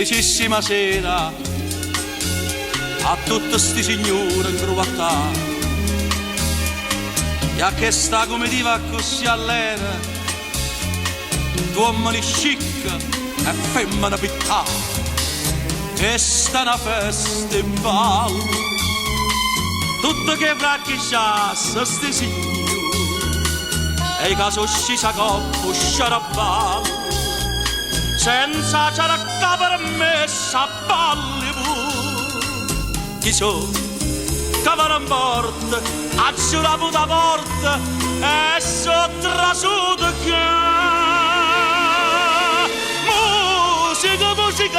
felicissima sera a tutti sti signori in cravatta e a che sta comitiva così all'era uomini chic e femmine pittà e sta una festa in ballo tutto che fracchicciasse sti signori e i caso scisa coppo sciaraballo senza c'era permessa a Bollywood chi so che vanno in porta a giurato da porta e so trasuto che musica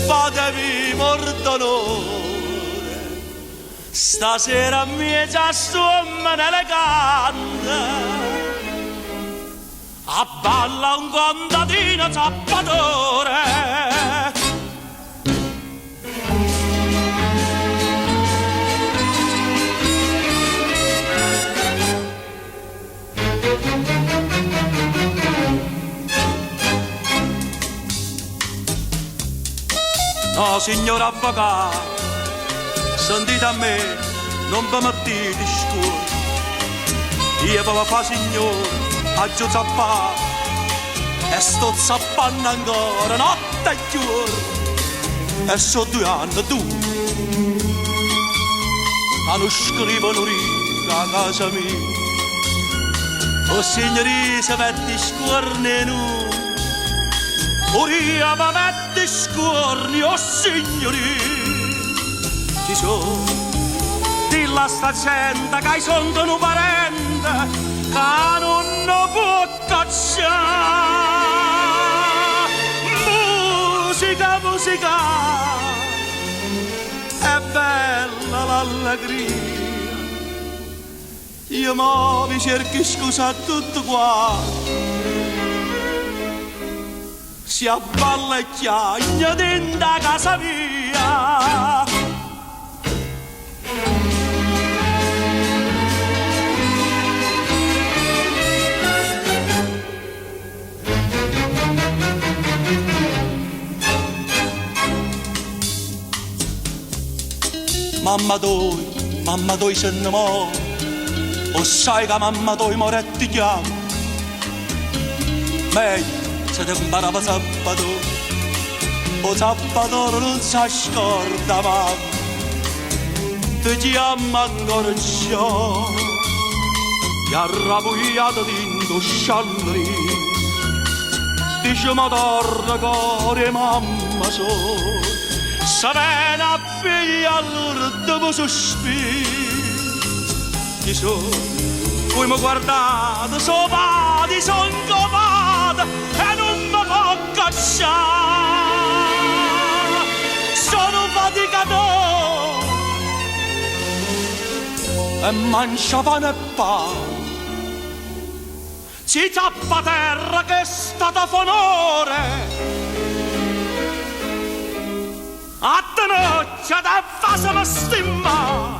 fatevi molto onore stasera mi è già stuomane elegante a balla un contadino zappatore no signor avvocato sentite a me non vi mettete scuola io vi fa signore a giù zappare e sto zappando ancora notte e giorno e so 2 anni tu ma non scrivono riga a casa mia o signori se metti scuorne nu Uria ma metti scuorni o signori ci sono dilla sta gente che sono un parente che non può cacciare musica, musica è bella l'allegria io mo vi cerchi scusa a tutto qua si abballecchia dentro casa mia mamma toi se ne mo o sai che mamma toi moretti chiama meglio se te comparava sabato o sabato non si scorda mamma ti chiama ancora ciò ti ha rabuiato dentro scialri dice ma torna cuore mamma so Savena piglia l'ultimo sospiro chi so poi mi guardate sopati son copata e non mi può cacciare sono faticato e mangia pane e pane si tappa terra che è stata fonore a te noce da fase mi stimma